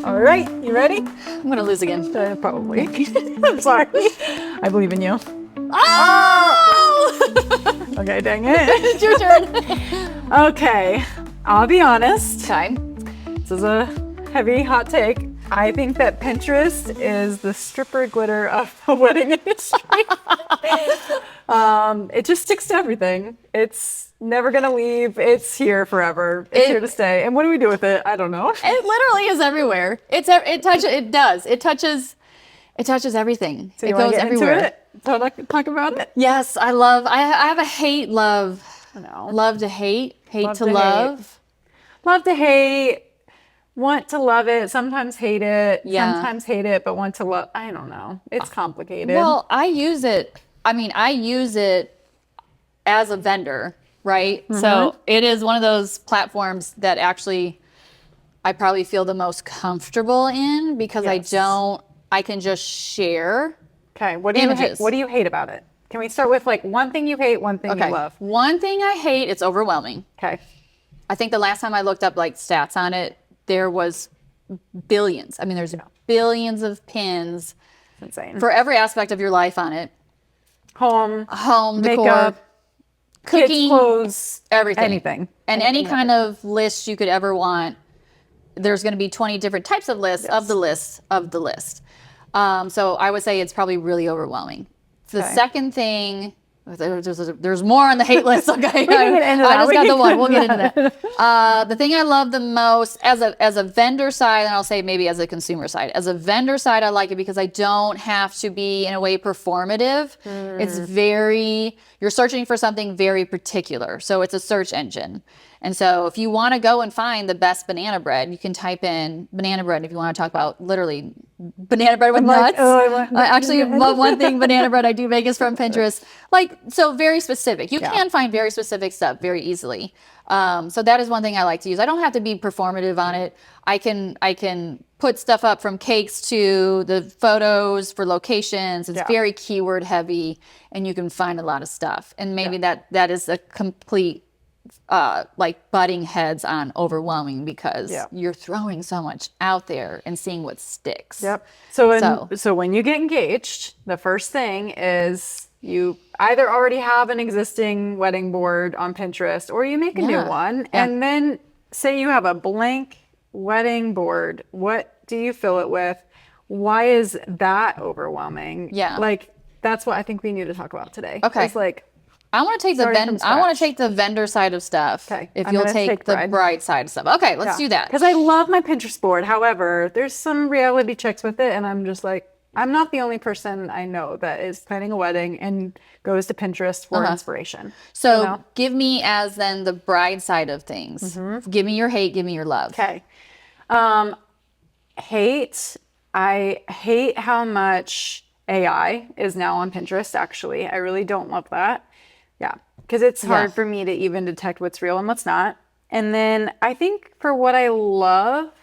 All right, you ready? I'm going to lose again. Probably. I'm sorry. I believe in you. Oh! Okay, dang it. It's your turn. Okay, I'll be honest. Okay. This is a heavy hot take. I think that Pinterest is the stripper glitter of the wedding industry. It just sticks to everything. It's never gonna leave. It's here forever. It's here to stay. And what do we do with it? I don't know. It literally is everywhere. It touches everything. So it you wanna goes get everywhere. into it? Talk about it? Yes, I have a hate love. Love to hate, hate to love. Love to hate. Want to love it, sometimes hate it, Yeah. sometimes hate it, but want to love, I don't know. It's complicated. Well, I use it as a vendor, right? Mm-hmm. So it is one of those platforms that actually I probably feel the most comfortable in because Yes. I can just share. Okay, what do you hate? Images. What do you hate about it? Can we start with like one thing you hate, one thing you love? One thing I hate, it's overwhelming. Okay. I think the last time I looked up like stats on it, there was billions. I mean, there's billions of pins It's insane. for every aspect of your life on it. Home, Decor, makeup, kids' cooking, clothes, everything. anything. And any kind of list you could ever want. There's going to be 20 different types of lists of the list of the list. So I would say it's probably really overwhelming. The second thing, there's more on the hate list. Okay, We can get into that. I just We got can the one. get We'll get into into that. The thing I love the most as a vendor side, and I'll say maybe as a consumer side. As a vendor side, I like it because I don't have to be in a way performative. It's you're searching for something very particular. So it's a search engine. And so if you want to go and find the best banana bread, you can type in banana bread if you want to talk about literally banana bread with nuts. Actually, one thing banana bread I do make is from Pinterest. So very specific. You can find very specific stuff very easily. So that is one thing I like to use. I don't have to be performative on it. I can put stuff up from cakes to the photos for locations. It's very keyword heavy and you can find a lot of stuff. And maybe that is a complete butting heads on overwhelming because you're throwing so much out there and seeing what sticks. Yep. So when you get engaged, the first thing is you either already have an existing wedding board on Pinterest or you make a new one. Yeah. And then say you have a blank wedding board. What do you fill it with? Why is that overwhelming? Yeah. That's what I think we need to talk about today. Okay. It's I want to take the vendor side of stuff. Okay. If you'll take the bride side of stuff. Okay, let's do that. Because I love my Pinterest board. However, there's some reality checks with it, and I'm just like, I'm not the only person I know that is planning a wedding and goes to Pinterest for inspiration. So give me as then the bride side of things. Give me your hate, give me your love. Okay. Hate. I hate how much AI is now on Pinterest, actually. I really don't love that. Yeah, because it's hard for me to even detect what's real and what's not. And then I think for what I love,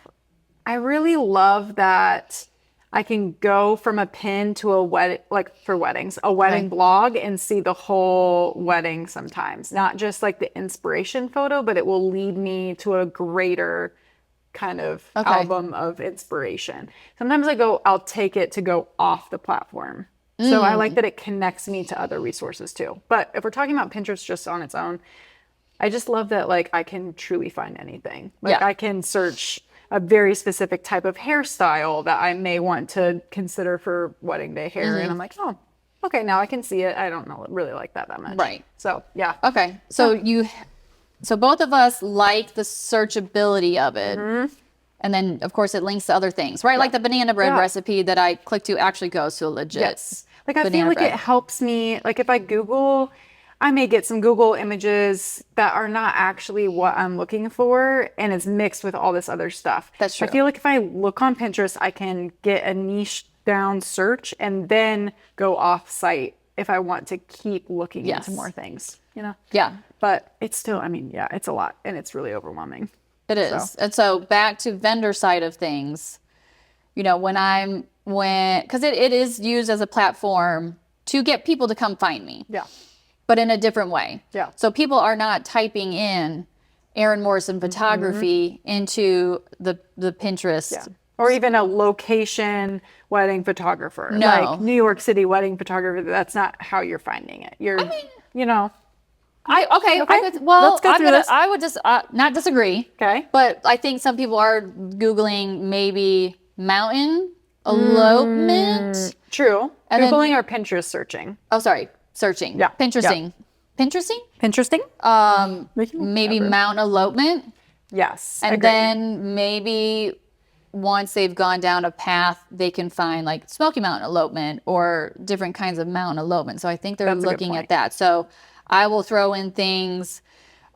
I really love that I can go from a pin to a wedding, like for weddings, a wedding blog and see the whole wedding sometimes. Not just like the inspiration photo, but it will lead me to a greater kind of album of inspiration. Sometimes I'll take it to go off the platform. So I like that it connects me to other resources too. But if we're talking about Pinterest just on its own, I just love that I can truly find anything. I can search a very specific type of hairstyle that I may want to consider for wedding day hair. And I'm like, oh, okay, now I can see it. I don't really like that much. Right. So yeah. Okay. So both of us like the searchability of it. And then, of course, it links to other things, right? Like the banana bread recipe that I click to actually goes to a legit I feel like it helps me. If I Google, I may get some Google images that are not actually what I'm looking for, and it's mixed with all this other stuff. That's true. I feel like if I look on Pinterest, I can get a niche down search and then go off site if I want to keep looking into more things, Yeah. But it's still, it's a lot and it's really overwhelming. It is. And so back to vendor side of things, because it is used as a platform to get people to come find me. Yeah. But in a different way. Yeah. So people are not typing in Aaron Morrison photography into the Pinterest. Yeah. Or even a location wedding photographer. No. Like New York City wedding photographer. That's not how you're finding it. You're, you know. Okay. Let's go through this. I would just not disagree. Okay. But I think some people are Googling maybe mountain elopement. True. And then- Googling or Pinterest searching. Oh, sorry. Searching. Yeah. Pinteresting. Pinteresting? Interesting. Maybe mountain elopement. Yes. And agreed. then maybe once they've gone down a path, they can find like Smoky Mountain elopement or different kinds of mountain elopement. So I think they're That's a good looking point. at that. So I will throw in things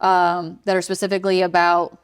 that are specifically about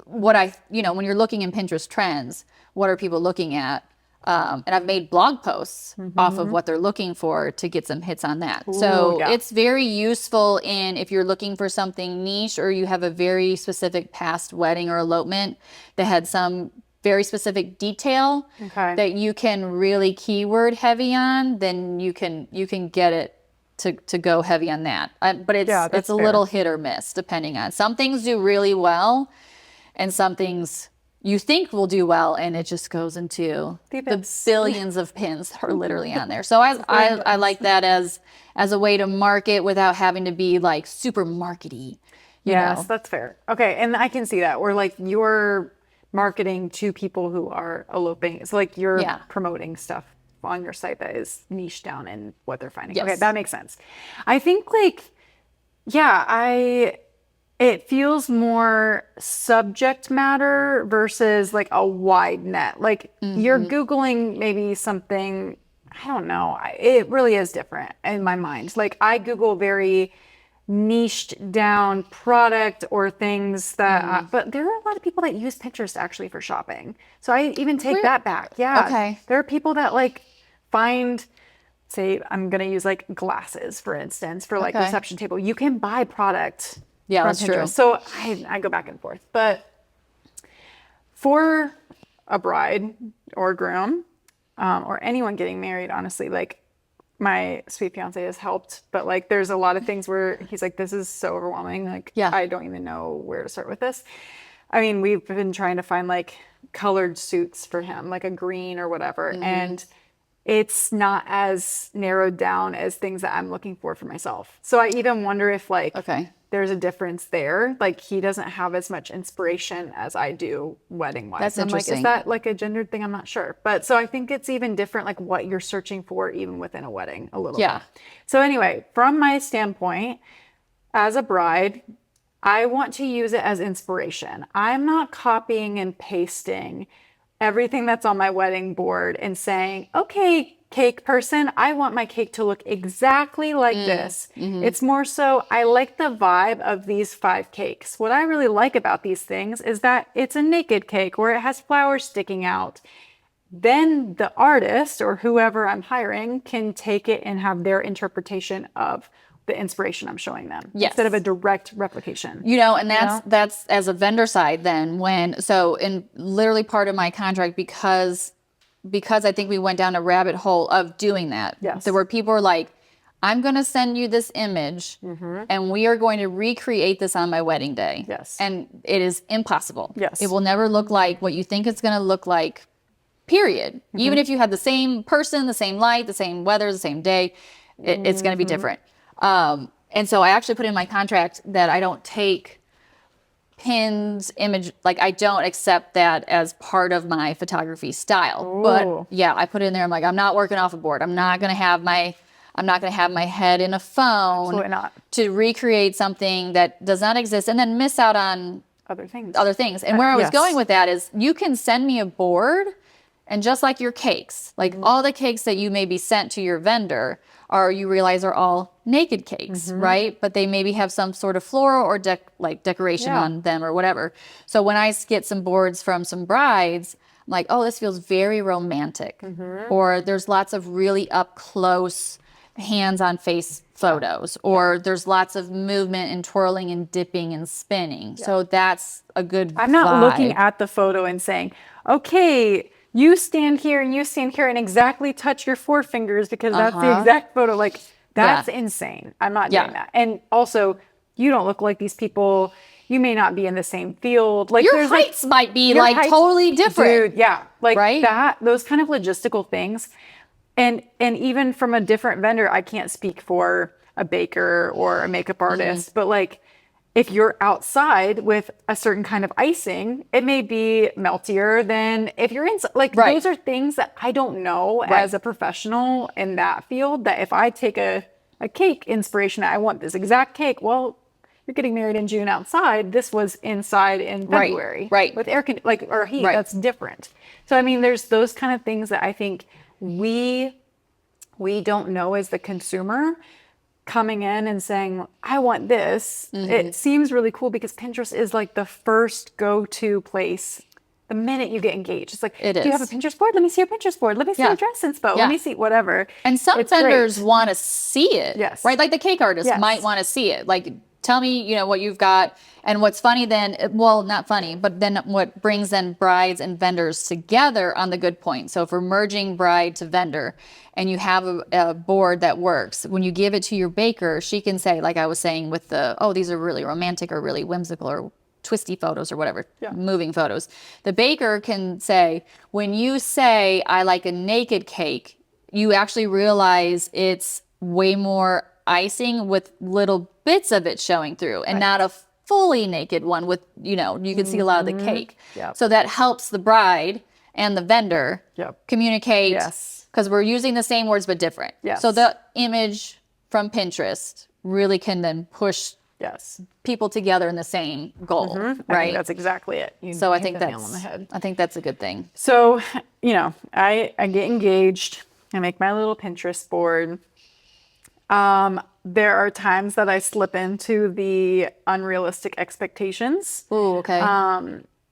what when you're looking in Pinterest trends, what are people looking at? And I've made blog posts off of what they're looking for to get some hits on that. So yeah. it's very useful if you're looking for something niche or you have a very specific past wedding or elopement that had some very specific detail that you can really keyword heavy on, then you can get it to go heavy on that. But it's a little hit or miss depending on. Some things do really well and some things you think will do well, and it just goes into the billions of pins that are literally on there. So I like that as a way to market without having to be like super markety. Yes, that's fair. Okay, and I can see that. Or like you're marketing to people who are eloping. It's like you're promoting stuff on your site that is niche down in what they're finding. Yes. Okay, that makes sense. I think it feels more subject matter versus like a wide net. Like you're Googling maybe something, I don't know. It really is different in my mind. Like I Google very niched down product or things that, but there are a lot of people that use Pinterest actually for shopping. So I even take that back. Yeah. Okay. There are people that like find, say, I'm going to use like glasses, for instance, for like reception table. You can buy product. Yeah, from that's Pinterest. true. So I go back and forth. But for a bride or groom or anyone getting married, honestly, like my sweet fiance has helped. But like there's a lot of things where he's like, this is so overwhelming. Like I don't even know where to start with this. I mean, we've been trying to find like colored suits for him, like a green or whatever. And it's not as narrowed down as things that I'm looking for myself. So I even wonder if like there's a difference there. Like he doesn't have as much inspiration as I do wedding wise. That's interesting. Like, is that like a gendered thing? I'm not sure. But so I think it's even different, like what you're searching for even within a wedding a little bit. So anyway, from my standpoint, as a bride, I want to use it as inspiration. I'm not copying and pasting everything that's on my wedding board and saying, okay, cake person, I want my cake to look exactly like this. It's more so, I like the vibe of these 5 cakes. What I really like about these things is that it's a naked cake or it has flowers sticking out. Then the artist or whoever I'm hiring can take it and have their interpretation of the inspiration I'm showing them instead of a direct replication. And that's as a vendor side then in literally part of my contract because I think we went down a rabbit hole of doing that. Yes. There were people were like, I'm going to send you this image and we are going to recreate this on my wedding day. Yes. And it is impossible. Yes. It will never look like what you think it's going to look like, period. Even if you had the same person, the same light, the same weather, the same day, it's going to be different. And so I actually put in my contract that I don't take pins, image, like I don't accept that as part of my photography style. Ooh. But yeah, I put it in there. I'm like, I'm not working off a board. I'm not going to have my head in a phone. Absolutely not. To recreate something that does not exist and then miss out on other things. And where I was going with that is you can send me a board and just like your cakes, like all the cakes that you may be sent to your vendor you realize are all naked cakes, right? But they maybe have some sort of floral or decoration on them or whatever. So when I get some boards from some brides, I'm like, oh, this feels very romantic. Or there's lots of really up close hands on face photos, or there's lots of movement and twirling and dipping and spinning. So that's a good I'm not vibe. looking at the photo and saying, okay, you stand here and you stand here and exactly touch your forefingers because that's the exact photo. Like that's insane. I'm not doing that. And also you don't look like these people you may not be in the same field. Like Your there's heights might be your like heights- totally different. Dude, yeah. Like Right? that, those kind of logistical things. And even from a different vendor, I can't speak for a baker or a makeup artist, but like if you're outside with a certain kind of icing, it may be meltier than if you're inside. Like those are things that I don't know as a professional in that field, that if I take a cake inspiration, I want this exact cake. Well, you're getting married in June outside. This was inside in February. Right. With air or heat. That's different. So I mean, there's those kind of things that I think we don't know as the consumer coming in and saying, I want this. It seems really cool because Pinterest is like the first go-to place the minute you get engaged. It's like, do you have a Pinterest board? Let me see your Pinterest board. Let me see your dress inspo. Let me see whatever. And some vendors want to see it. Yes. Right? Like the cake artist might want to see it. Like, tell me, what you've got. And what's funny then, well, not funny, but then what brings then brides and vendors together on the good point. So if we're merging bride to vendor and you have a board that works, when you give it to your baker, she can say, like I was saying with these are really romantic or really whimsical or twisty photos or whatever, moving photos. The baker can say, when you say, I like a naked cake, you actually realize it's way more icing with little bits of it showing through and not a fully naked one with, you can see a lot of the cake. So that helps the bride and the vendor communicate. Yes. Because we're using the same words but different. Yes. So the image from Pinterest really can then push people together in the same goal, right? I think that's exactly it. I think that's a good thing. So, I get engaged. I make my little Pinterest board. There are times that I slip into the unrealistic expectations. Ooh, okay.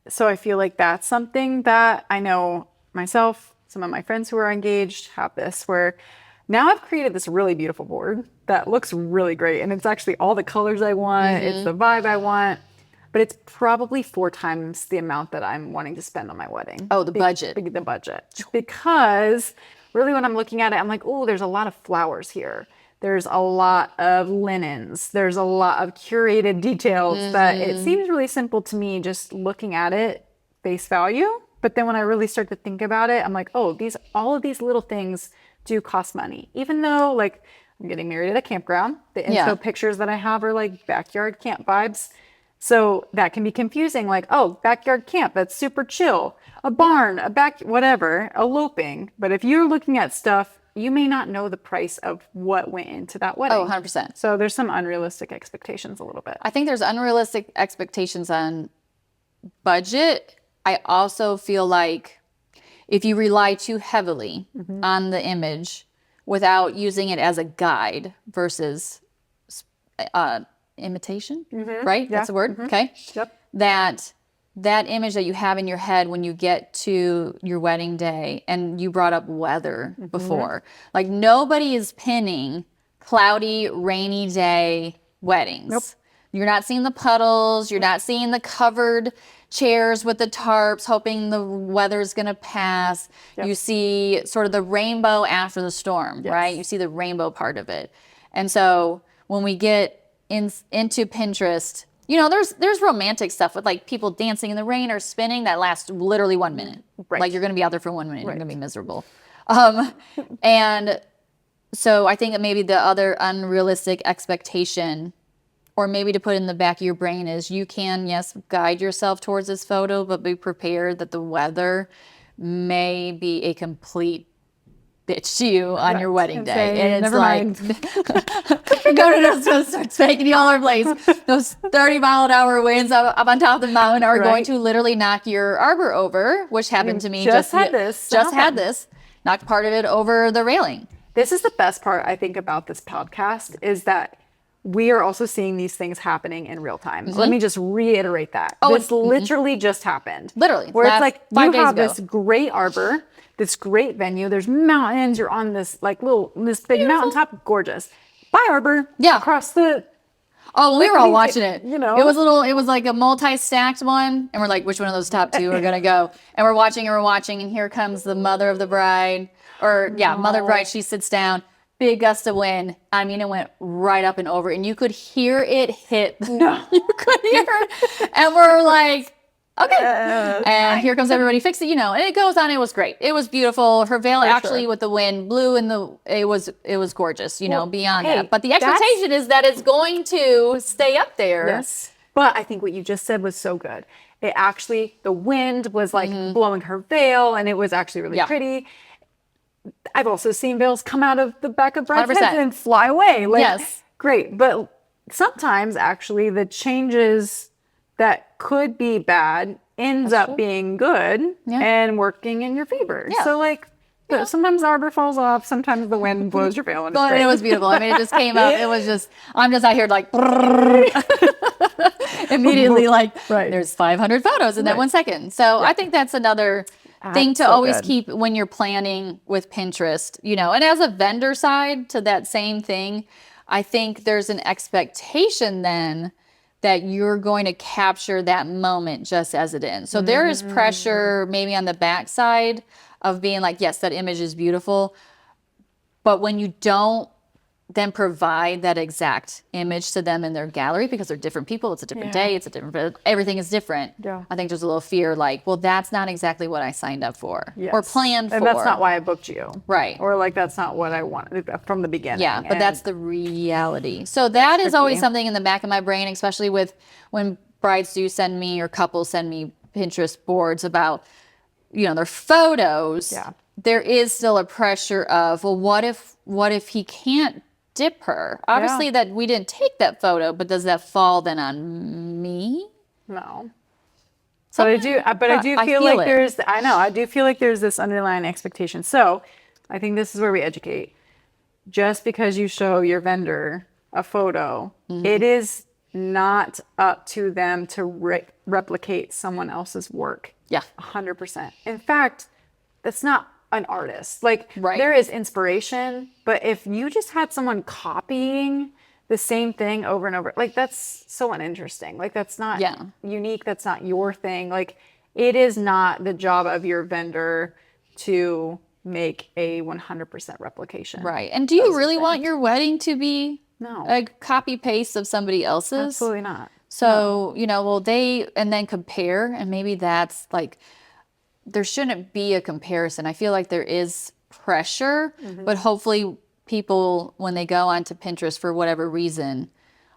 So I feel like that's something that I know myself, some of my friends who are engaged have this, where now I've created this really beautiful board that looks really great. And it's actually all the colors I want. It's the vibe I want. But it's probably 4 times the amount that I'm wanting to spend on my wedding. Oh, the budget. The budget. Because really when I'm looking at it, I'm like, oh, there's a lot of flowers here. There's a lot of linens. There's a lot of curated details that it seems really simple to me just looking at it face value. But then when I really start to think about it, I'm like, oh, all of these little things do cost money. Even though like I'm getting married at a campground, the inspo pictures that I have are like backyard camp vibes. So that can be confusing. Like, oh, backyard camp, that's super chill. A barn, whatever, eloping. But if you're looking at stuff, you may not know the price of what went into that wedding. Oh, 100%. So there's some unrealistic expectations a little bit. I think there's unrealistic expectations on budget. I also feel like if you rely too heavily on the image without using it as a guide versus imitation, right? That's a word. Okay. Yep. That image that you have in your head when you get to your wedding day, and you brought up weather before, like nobody is pinning cloudy, rainy day weddings. Nope. You're not seeing the puddles. You're not seeing the covered chairs with the tarps, hoping the weather's going to pass. Yep. You see sort of the rainbow after the storm, right? You see the rainbow part of it. And so when we get into Pinterest, there's romantic stuff with like people dancing in the rain or spinning that lasts literally 1 minute. Right. Like you're going to be out there for 1 minute. You're going to be miserable. And so I think that maybe the other unrealistic expectation, or maybe to put in the back of your brain, is you can, yes, guide yourself towards this photo, but be prepared that the weather may be a complete bitch to you on your wedding day. And it's like, go to start making you all over the place. Those 30-mile-an-hour winds up on top of the mountain are going to literally knock your arbor over, which happened to me. Just had this. Knocked part of it over the railing. This is the best part, I think, about this podcast is that we are also seeing these things happening in real time. Let me just reiterate that. Oh, this literally just happened. Literally. Where it's like you have this great arbor, this great venue. There's mountains. You're on this this big mountaintop. Gorgeous. Bye, arbor. Yeah. Across the... Oh, we were all watching it. It was like a multi-stacked one. And we're like, which one of those top 2 are going to go? And we're watching. And here comes the mother of the bride. Mother of the bride. She sits down. big gust of wind. I mean, it went right up and over, and you could hear it hit. No. You could hear it. And we're like, okay. And here comes everybody fix it, you know, and it goes on. It was great. It was beautiful. Her veil actually with the wind blew in it was gorgeous, you know, beyond that. But the expectation is that it's going to stay up there. Yes. But I think what you just said was so good. It actually, the wind was like blowing her veil, and it was actually really pretty. I've also seen veils come out of the back of brides' 100%. heads and fly away. Like, Yes. great. But sometimes actually the changes that could be bad ends up being good and working in your favor. Yeah. So like sometimes the arbor falls off, sometimes the wind blows your veil. And it's But great. it was beautiful. I mean, it just came up. It was just, I'm just out here like, immediately like, there's 500 photos in that 1 second. So I think that's another thing to always keep when you're planning with Pinterest, you know, and as a vendor side to that same thing, I think there's an expectation then that you're going to capture that moment just as it is. So there is pressure maybe on the backside of being like, yes, that image is beautiful. But when you don't then provide that exact image to them in their gallery because they're different people, it's a different day, it's a different, everything is different. Yeah. I think there's a little fear like, well, that's not exactly what I signed up for or planned for. And that's not why I booked you. Right. Or like, that's not what I wanted from the beginning. Yeah, but that's the reality. So that is always something in the back of my brain, especially with when brides do send me or couples send me Pinterest boards about, you know, their photos. Yeah. There is still a pressure of, well, what if he can't dip her? Obviously that we didn't take that photo, but does that fall then on me? No. But I do feel like I do feel like there's this underlying expectation. So I think this is where we educate. Just because you show your vendor a photo, it is not up to them to replicate someone else's work. Yeah. 100%. In fact, that's not an artist. Like there is inspiration, but if you just had someone copying the same thing over and over, like that's so uninteresting. Like that's not unique. That's not your thing. Like it is not the job of your vendor to make a 100% replication. Right. And do you really want your wedding to be a copy paste of somebody else's? Absolutely not. So, you know, well, and then compare, and maybe that's like, there shouldn't be a comparison. I feel like there is pressure, but hopefully people, when they go onto Pinterest for whatever reason,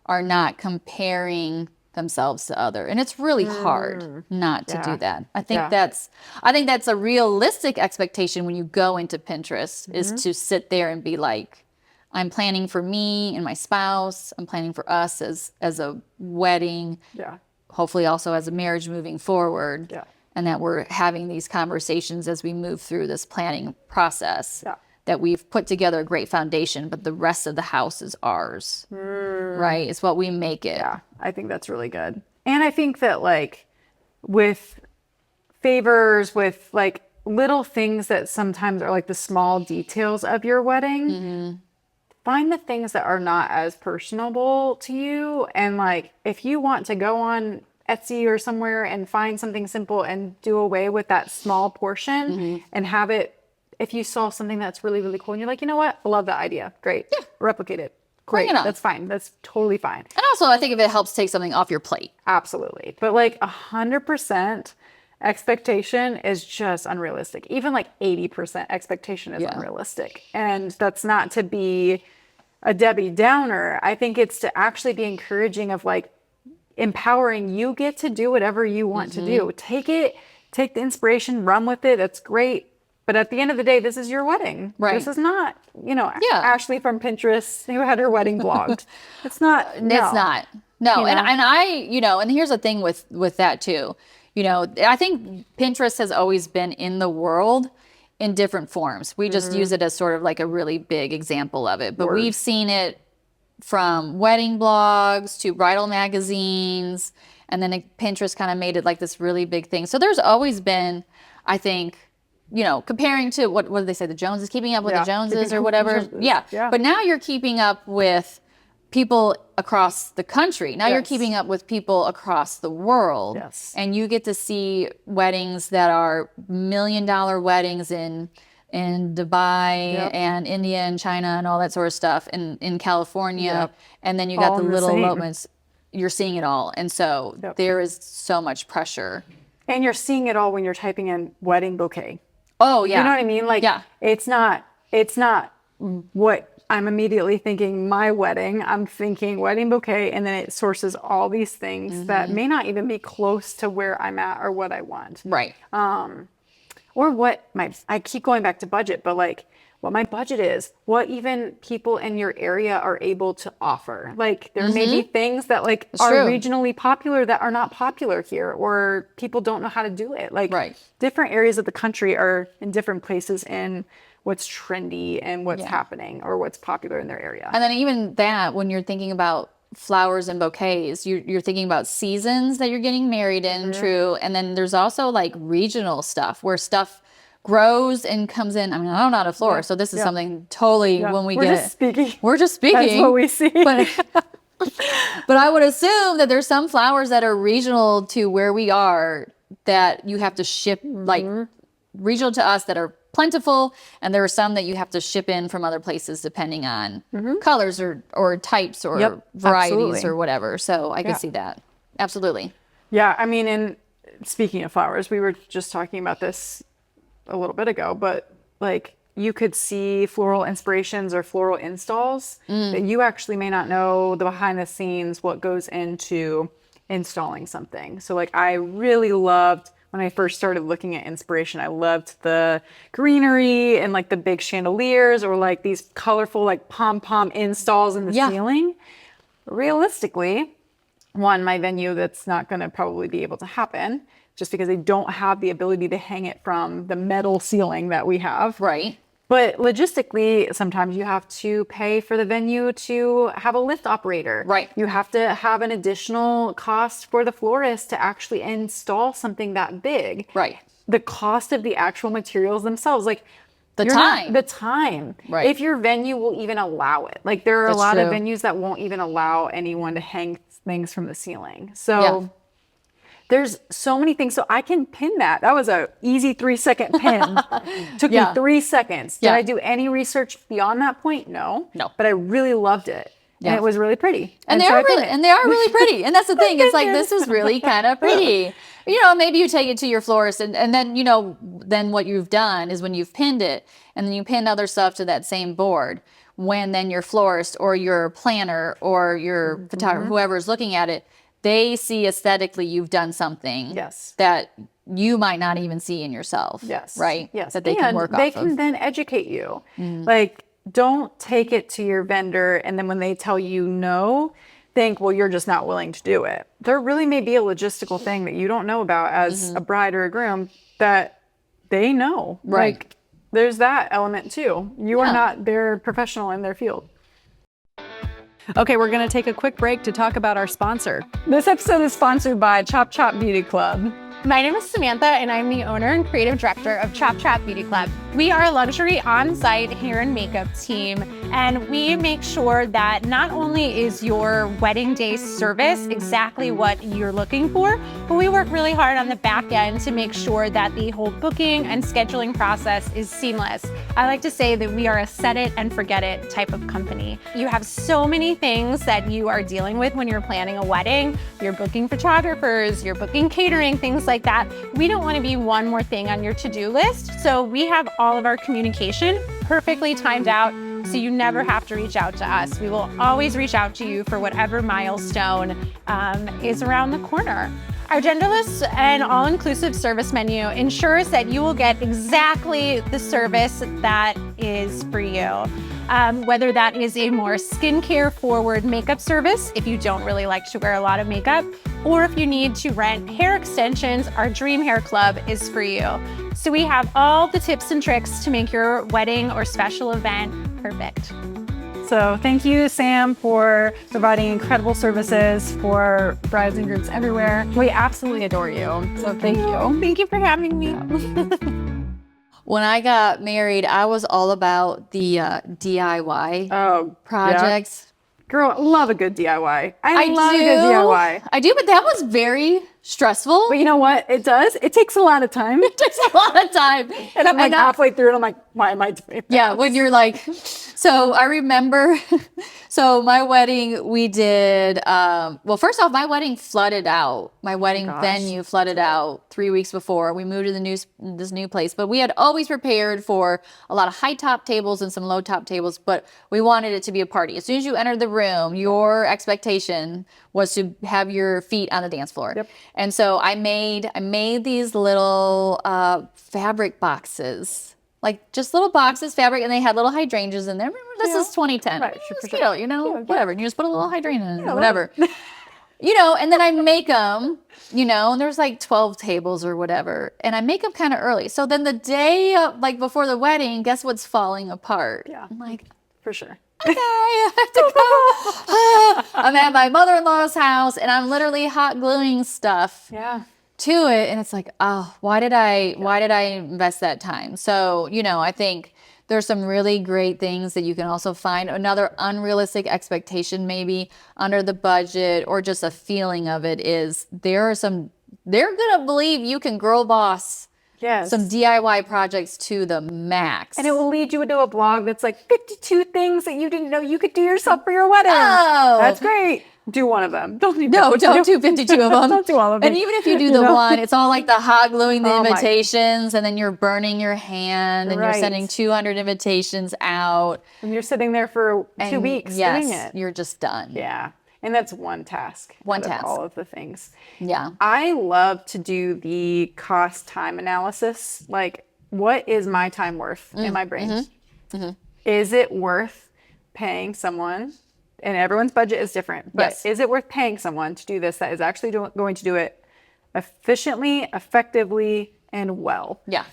are not comparing themselves to other. And it's really hard not to do that. I think that's a realistic expectation when you go into Pinterest is to sit there and be like, I'm planning for me and my spouse. I'm planning for us as a wedding. Yeah. Hopefully also as a marriage moving forward. Yeah. And that we're having these conversations as we move through this planning process. Yeah. That we've put together a great foundation, but the rest of the house is ours. Right? It's what we make it. Yeah. I think that's really good. And I think that like with favors, with like little things that sometimes are like the small details of your wedding, find the things that are not as personable to you. And like, if you want to go on Etsy or somewhere and find something simple and do away with that small portion and have it, if you saw something that's really, really cool and you're like, you know what? I love that idea. Great. Yeah. Replicate it. Great. That's fine. That's totally fine. And also I think if it helps take something off your plate. Absolutely. But like 100% expectation is just unrealistic. Even like 80% expectation is unrealistic. And that's not to be a Debbie Downer. I think it's to actually be encouraging of like empowering. You get to do whatever you want to do. Take the inspiration, run with it. That's great. But at the end of the day, this is your wedding. Right. This is not, Ashley from Pinterest who had her wedding vlogged. It's not. No. It's not. No. And I, and here's the thing with that too. I think Pinterest has always been in the world in different forms. We just use it as sort of like a really big example of it. But we've seen it from wedding blogs to bridal magazines. And then Pinterest kind of made it like this really big thing. So there's always been, I think, comparing to what did they say? The Joneses, keeping up with the Joneses or whatever. Yeah. But now you're keeping up with people across the country. Now you're keeping up with people across the world. Yes. And you get to see weddings that are $1 million weddings in in Dubai and India and China and all that sort of stuff in California. And then you got All the in the little same. elopements. You're seeing it all. And so there is so much pressure. And you're seeing it all when you're typing in wedding bouquet. Oh, yeah. You know what I mean? Like, it's not what I'm immediately thinking my wedding. I'm thinking wedding bouquet, and then it sources all these things that may not even be close to where I'm at or what I want. Right. Or what I keep going back to budget, but like what my budget is, what even people in your area are able to offer. Like there may be things that like are regionally popular that are not popular here, or people don't know how to do it. Like different areas of the country are in different places in what's trendy and what's happening or what's popular in their area. And then even that, when you're thinking about flowers and bouquets, you're thinking about seasons that you're getting married in, true. And then there's also like regional stuff where stuff grows and comes in. I mean, I'm not a florist, so this is something totally when we We're just speaking. We're just speaking. That's what we see. But I would assume that there's some flowers that are regional to where we are that you have to ship, like regional to us, that are plentiful, and there are some that you have to ship in from other places depending on colors or types or varieties or whatever. So I could see that. Absolutely. Yeah, I mean, and speaking of flowers, we were just talking about this a little bit ago, but like you could see floral inspirations or floral installs that you actually may not know the behind the scenes, what goes into installing something. So like I really loved when I first started looking at inspiration, I loved the greenery and like the big chandeliers or like these colorful like pom-pom installs in the ceiling. Realistically, my venue, that's not going to probably be able to happen just because they don't have the ability to hang it from the metal ceiling that we have. Right. But logistically, sometimes you have to pay for the venue to have a lift operator. Right. You have to have an additional cost for the florist to actually install something that big. Right. The cost of the actual materials themselves, like the time. Right. If your venue will even allow it. Like there are a lot of venues that won't even allow anyone to hang things from the ceiling. So there's so many things. So I can pin that. That was a easy 3-second pin. Took me 3 seconds. Did I do any research beyond that point? No. But I really loved it. And it was really pretty. And they are really pretty. And that's the thing. It's like, this is really kind of pretty. You know, maybe you take it to your florist and then, you know, then what you've done is when you've pinned it and then you pin other stuff to that same board, when then your florist or your planner or your photographer, whoever's looking at it, they see aesthetically you've done something that you might not even see in yourself. Right? That they can work off of. They can then educate you. Like, don't take it to your vendor and then when they tell you no, think, well, you're just not willing to do it. There really may be a logistical thing that you don't know about as a bride or a groom that they know. Right. Like, there's that element too. You are not their professional in their field. Okay, we're going to take a quick break to talk about our sponsor. This episode is sponsored by Chop Chop Beauty Club. My name is Samantha, and I'm the owner and creative director of Chop Chop Beauty Club. We are a luxury on-site hair and makeup team, and we make sure that not only is your wedding day service exactly what you're looking for, but we work really hard on the back end to make sure that the whole booking and scheduling process is seamless. I like to say that we are a set it and forget it type of company. You have so many things that you are dealing with when you're planning a wedding. You're booking photographers, you're booking catering, things like that. We don't want to be one more thing on your to-do list. So we have all of our communication perfectly timed out, so you never have to reach out to us. We will always reach out to you for whatever milestone is around the corner. Our genderless and all-inclusive service menu ensures that you will get exactly the service that is for you. Whether that is a more skincare forward makeup service, if you don't really like to wear a lot of makeup, or if you need to rent hair extensions, our Dream Hair Club is for you. So we have all the tips and tricks to make your wedding or special event perfect. So thank you, Sam, for providing incredible services for brides and grooms everywhere. We absolutely adore you. So thank you. Thank you for having me. When I got married, I was all about the DIY projects. Yeah. Girl, love a good DIY. I love a good DIY. I do, but that was very stressful. But you know what? It does. It takes a lot of time. It takes a lot of time. And I'm like halfway through and I'm like, why am I doing that? Yeah, when you're like, so I remember, so my wedding, we did, well, first off, my wedding flooded out. My wedding venue flooded out 3 weeks before. We moved to this new place, but we had always prepared for a lot of high top tables and some low top tables, but we wanted it to be a party. As soon as you entered the room, your expectation was to have your feet on the dance floor. Yep. And so I made these little fabric boxes, like just little boxes, fabric, and they had little hydrangeas in there. Remember, this is 2010. Right, It was sure. cute, you know, whatever. And you just put a little hydrangea in it, whatever. You know, and then I make them, you know, and there's like 12 tables or whatever. And I make them kind of early. So then the day, like before the wedding, guess what's falling apart? Yeah. I'm like, For sure. okay, I have to go. I'm at my mother-in-law's house and I'm literally hot gluing stuff Yeah. to it. And it's like, oh, why did I invest that time? So, you know, I think there's some really great things that you can also find. Another unrealistic expectation, maybe under the budget or just a feeling of it, is they're going to believe you can girl boss Yes. some DIY projects to the max. And it will lead you into a blog that's like 52 things that you didn't know you could do yourself for your wedding. Oh. That's great. Do one of them. Don't do No, 52. don't do 52 of them. Don't do all of them. And even if you do the know? one, it's all like the hot gluing the Oh my- invitations, and then you're burning your hand, and you're Right. sending 200 invitations out. And you're sitting there for 2 And weeks yes, doing it. you're just done. Yeah. And that's one task. One out of task. all of the things. Yeah. I love to do the cost time analysis. Like, what is my time worth in my brain? Is it worth paying someone? And everyone's budget is different, but Yes. is it worth paying someone to do this that is actually going to do it efficiently, effectively, and well? Yeah.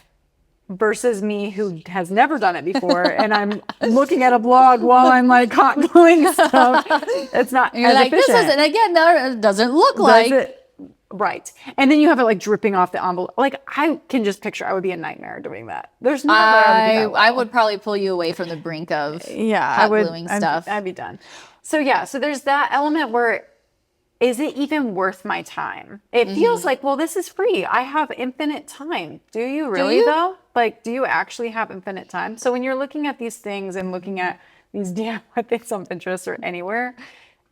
Versus me, who has never done it before, and I'm looking at a blog while I'm like hot gluing stuff. It's not You're as like, this efficient. isn't, again, no, it doesn't look like. Does it? Right. And then you have it like dripping off the envelope. Like, I can just picture I would be a nightmare doing that. There's no way I would do that well. I would probably pull you away from the brink of Yeah, hot I would. gluing stuff. I'd be done. So yeah, so there's that element where, is it even worth my time? It feels like, well, this is free. I have infinite time. Do you really you? though? Like, do you actually have infinite time? So when you're looking at these things and looking at these DIY things on Pinterest or anywhere,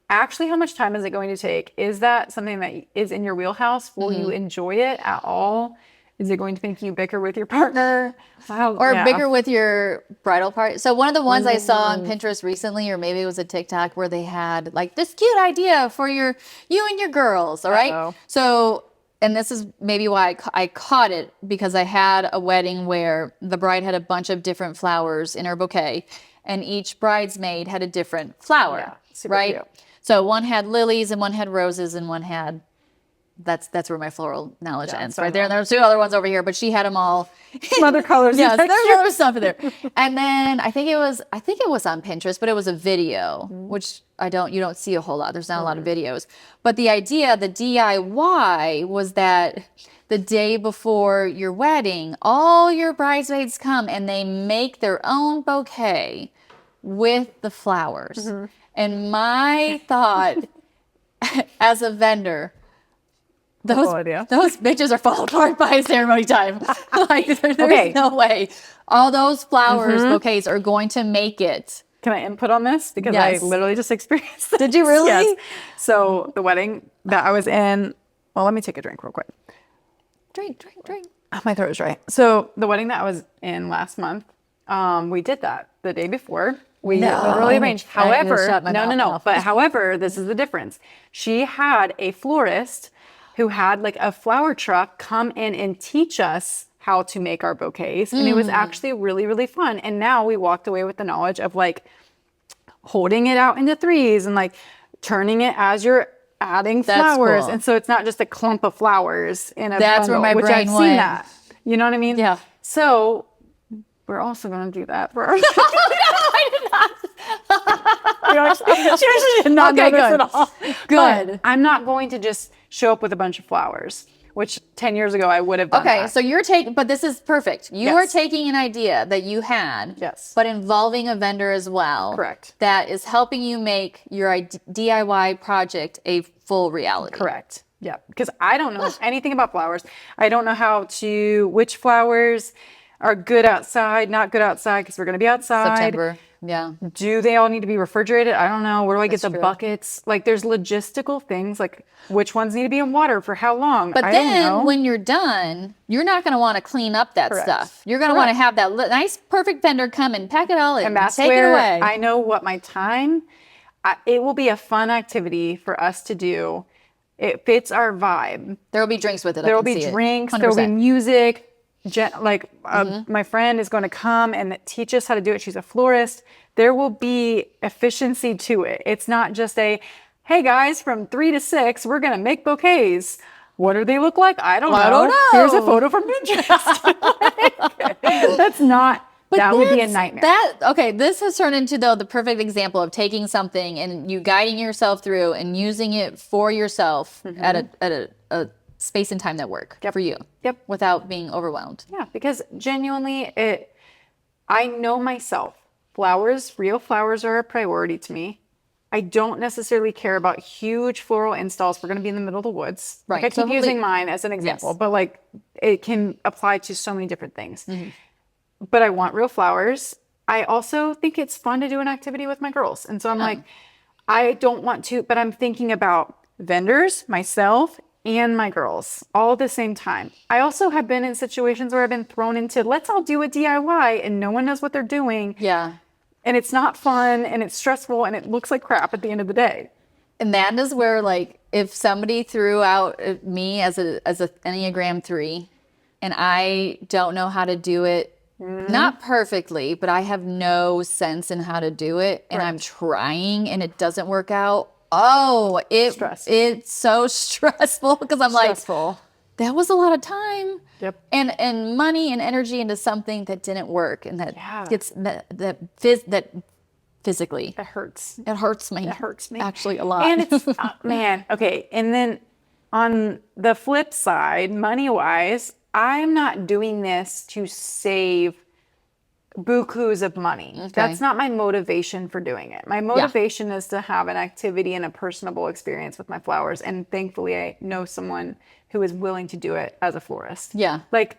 actually, how much time is it going to take? Is that something that is in your wheelhouse? Will you enjoy it at all? Is it going to make you bicker with your partner? Or bigger with your bridal party. So one of the ones I saw on Pinterest recently, or maybe it was a TikTok, where they had like this cute idea for you and your girls. All right. Uh-oh. So, and this is maybe why I caught it, because I had a wedding where the bride had a bunch of different flowers in her bouquet, and each bridesmaid had a different flower. Yeah, super right. cute. So one had lilies and one had roses and one had. That's where my floral knowledge ends, so right there. And there's two other ones over here, but she had them all. Some other colors. Yes, and there's textures. other stuff in there. And then I think it was on Pinterest, but it was a video, which you don't see a whole lot. There's not a lot of videos. But the idea, the DIY, was that the day before your wedding, all your bridesmaids come and they make their own bouquet with the flowers. And my thought as a vendor, those bitches are falling apart by ceremony time. Like, there's no way. All those flowers, bouquets are going to make it. Can I input on this? Because Yes. I literally just experienced this. Did you really? Yes. So the wedding that I was in, well, let me take a drink real quick. Drink. Oh, my throat is dry. So the wedding that I was in last month, we did that the day before. We literally arranged. I'm gonna However, shut my mouth no. off. But however, this is the difference. She had a florist who had like a flower truck come in and teach us how to make our bouquets. And it was actually really, really fun. And now we walked away with the knowledge of like holding it out into threes and like turning it as you're adding flowers. cool. And so it's not just a clump of flowers in a That's where bundle, my which brain I've went. seen that. You know what I mean? Yeah. So we're also going to do that for our She did not know Okay, this good. at all. Good. But I'm not going to just show up with a bunch of flowers, which 10 years ago I would have done Okay, that. so you're taking, but this is perfect. You are Yes. taking an idea that you had, Yes. but involving a vendor as well. Correct. That is helping you make your DIY project a full reality. Correct. Yeah, because I don't know anything about flowers. I don't know which flowers are good outside, not good outside, because we're going to be outside. September. Yeah. Do they all need to be refrigerated? I don't know. Where do I get the true. buckets? Like, there's logistical things, like which ones need to be in water for how long? But I don't then know. when you're done, you're not going to want to clean up that Correct. stuff. You're going to want to have that nice, perfect vendor come and pack it all in And that's take where it away. I know what my time, it will be a fun activity for us to do. It fits our vibe. There will be drinks with it. There will be drinks. There will be music. My friend is going to come and teach us how to do it. She's a florist. There will be efficiency to it. It's not just hey guys, from 3 to 6, we're going to make bouquets. What do they look like? I don't know. Here's a photo from Pinterest. That's not. That would be a nightmare. This has turned into, though, the perfect example of taking something and you guiding yourself through and using it for yourself at a space and time that work for you. Yep. Without being overwhelmed. Yeah, because genuinely, I know myself. Real flowers are a priority to me. I don't necessarily care about huge floral installs. We're going to be in the middle of the woods. Right. Like, I keep using mine as an example, but like it can apply to so many different things. But I want real flowers. I also think it's fun to do an activity with my girls. And so I'm like, I don't want to, but I'm thinking about vendors, myself, and my girls all at the same time. I also have been in situations where I've been thrown into, let's all do a DIY, and no one knows what they're doing. Yeah. And it's not fun, and it's stressful, and it looks like crap at the end of the day. And that is where, like, if somebody threw out me as a Enneagram 3 and I don't know how to do it, not perfectly, but I have no sense in how to do it, and I'm trying and it doesn't work out. Oh, it's so stressful because I'm like, that was a lot of time and money and energy into something that didn't work, and that gets that physically It hurts. it hurts me. It hurts me actually a lot. And it's man, okay. And then on the flip side, money wise, I'm not doing this to save bukus of money. Okay. That's not my motivation for doing it. My motivation is to have an activity and a personable experience with my flowers. And thankfully, I know someone who is willing to do it as a florist. Yeah. Like,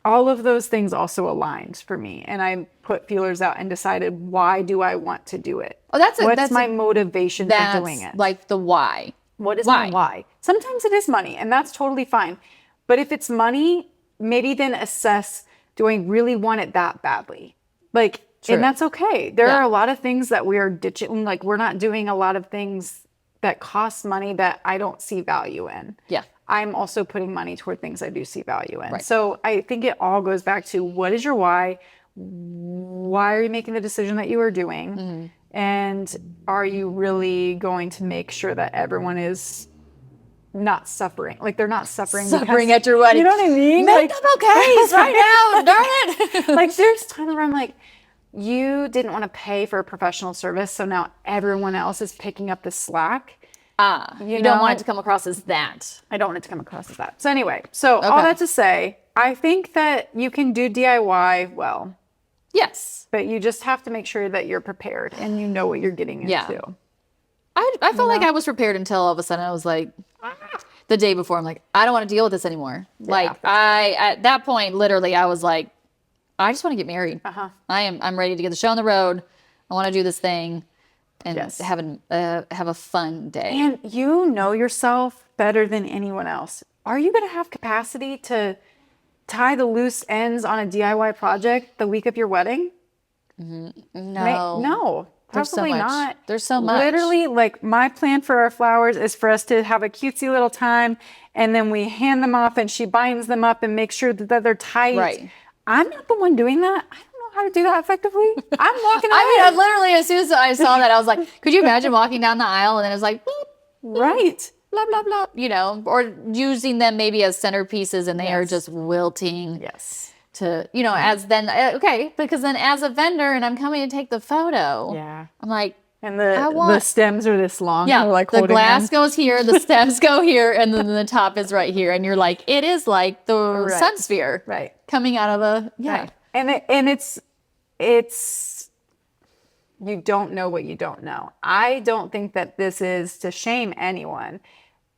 all of those things also aligned for me. And I put feelers out and decided, why do I want to do it? Oh, What's my motivation for doing it? Like the why. What is my why? Sometimes it is money, and that's totally fine. But if it's money, maybe then assess, do I really want it that badly? Like, and that's okay. There are a lot of things that we are ditching. Like, we're not doing a lot of things that cost money that I don't see value in. Yeah. I'm also putting money toward things I do see value in. Right. So I think it all goes back to, what is your why? Why are you making the decision that you are doing? Mm-hmm. And are you really going to make sure that everyone is not suffering? Like, they're not suffering at your wedding. You know what I mean? Make them okay right now, darn it. Like, there's times where I'm like, you didn't want to pay for a professional service, so now everyone else is picking up the slack. You don't want it to come across as that. I don't want it to come across as that. So anyway, all that to say, I think that you can do DIY well. Yes. But you just have to make sure that you're prepared and you know what you're getting into. Yeah. I felt like I was prepared until all of a sudden I was like, the day before, I'm like, I don't want to deal with this anymore. Yeah, like, at that point, literally, I was like, I just want to get married. I'm ready to get the show on the road. I want to do this thing. And have a fun day. And you know yourself better than anyone else. Are you going to have capacity to tie the loose ends on a DIY project the week of your wedding? No. No, probably not. There's so much. Literally, like, my plan for our flowers is for us to have a cutesy little time, and then we hand them off and she binds them up and makes sure that they're tight. Right. I'm not the one doing that. I don't know how to do that effectively. I'm walking away. I mean, literally, as soon as I saw that, I was like, could you imagine walking down the aisle and then it's like, beep, right, blah, blah, blah, you know, or using them maybe as centerpieces and they are just wilting. Yes. To, you know, as then, because then as a vendor and I'm coming to take the photo. Yeah. I'm like, and the stems are this long. Yeah, like the glass goes here, the stems go here, and then the top is right here. And you're like, it is like the sun sphere coming out of a, Right. And it's, you don't know what you don't know. I don't think that this is to shame anyone.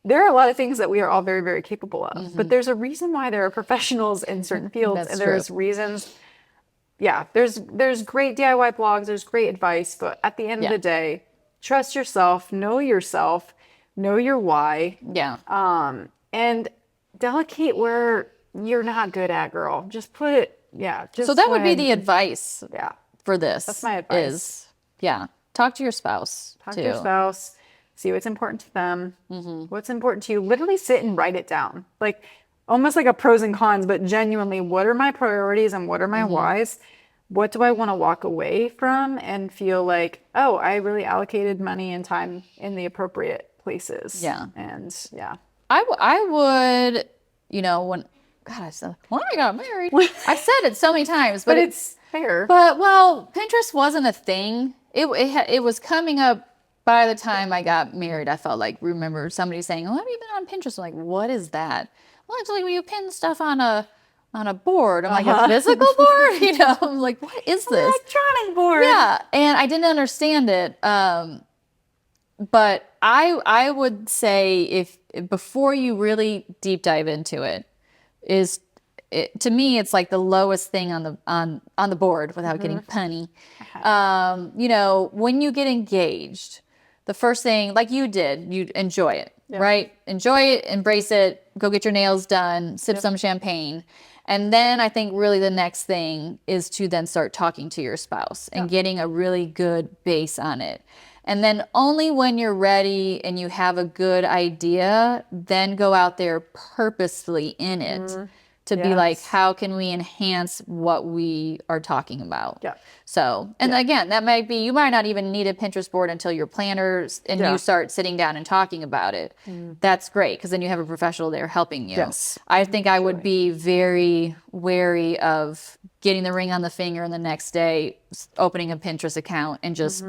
there are a lot of things that we are all very, very capable of, but there's a reason why there are professionals in certain fields. That's And there's reasons. Yeah, there's great DIY blogs, there's great advice, but at the end of the day, trust yourself, know your why. Yeah. And delegate where you're not good at, girl. Just put it, just So that go would be ahead the advice yeah. for this. That's my advice. Is, talk to your spouse. Talk to your spouse, see what's important to them, what's important to you. Literally sit and write it down. Like almost like a pros and cons, but genuinely, what are my priorities and what are my whys? What do I want to walk away from and feel like, oh, I really allocated money and time in the appropriate places. Yeah. And I would, when I got married, I've said it so many times, but it's fair. But well, Pinterest wasn't a thing. It was coming up by the time I got married. I felt like, remember somebody saying, "Oh, have you been on Pinterest?" I'm like, what is that? Well, it's like when you pin stuff on a board. I'm like, a physical board? I'm like, what is this? Electronic board. Yeah, and I didn't understand it. But I would say if before you really deep dive into it, to me it's like the lowest thing on the board without getting punny. When you get engaged, the first thing, like you did, you enjoy it, right? Enjoy it, embrace it, go get your nails done, sip some champagne. And then I think really the next thing is to then start talking to your spouse and getting a really good base on it. And then only when you're ready and you have a good idea, then go out there purposefully in it to be like, how can we enhance what we are talking about? Yeah. So, and again, that might be, you might not even need a Pinterest board until your planners and you start sitting down and talking about it. That's great, because then you have a professional there helping you. Yes. I think I would be very wary of getting the ring on the finger and the next day opening a Pinterest account and just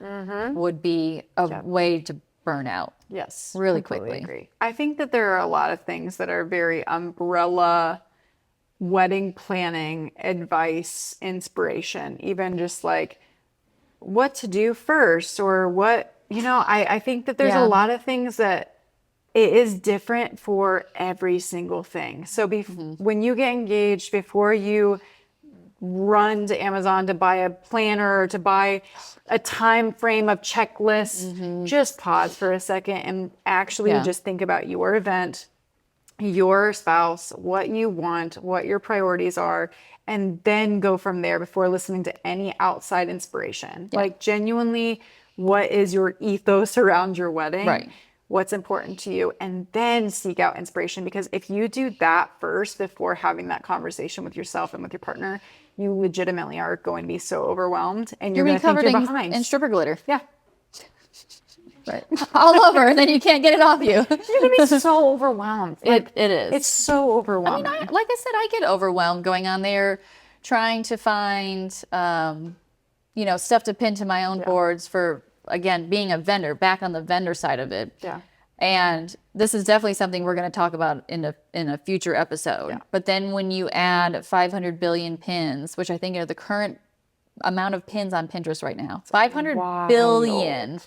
would be a way to burn out. Yes. Really completely quickly. agree. I think that there are a lot of things that are very umbrella wedding planning advice, inspiration, even just like what to do first or what, I think that there's a lot of things that it is different for every single thing. So when you get engaged, before you run to Amazon to buy a planner or to buy a time frame of checklists, just pause for a second and actually just think about your event, your spouse, what you want, what your priorities are, and then go from there before listening to any outside inspiration. Like genuinely, what is your ethos around your wedding? Right. What's important to you, and then seek out inspiration. Because if you do that first before having that conversation with yourself and with your partner, you legitimately are going to be so overwhelmed, and you're going to think you're behind. In stripper glitter. Yeah. Right. All over, and then you can't get it off you. You're going to be so overwhelmed. It is. It's so overwhelming. I mean, like I said, I get overwhelmed going on there, trying to find, stuff to pin to my own boards for, again, being a vendor, back on the vendor side of it. Yeah. And this is definitely something we're going to talk about in a future episode. Yeah. But then when you add 500 billion pins, which I think are the current amount of pins on Pinterest right now, 500 billion.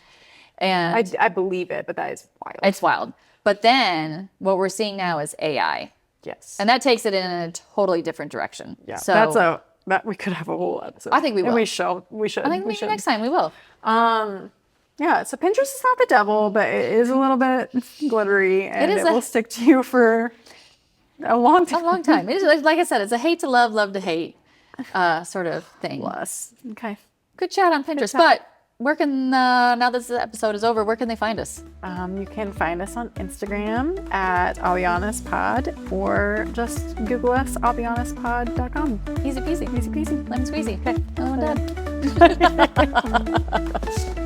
And I believe it, but that is wild. It's wild. But then what we're seeing now is AI. Yes. And that takes it in a totally different direction. Yeah. So that we could have a whole episode. I think we will. And we should. I think maybe next time we will. Yeah, so Pinterest is not the devil, but it is a little bit glittery, and it will stick to you for a long time. A long time. It is, like I said, it's a hate to love, love to hate sort of thing. Plus. Okay. Good chat on Pinterest. But where can, now this episode is over, where can they find us? You can find us on Instagram at I'llBeHonestPod, or just Google us, I'llBeHonestPod.com. Easy peasy. Easy peasy. Lemon squeezy. Okay. Another one done.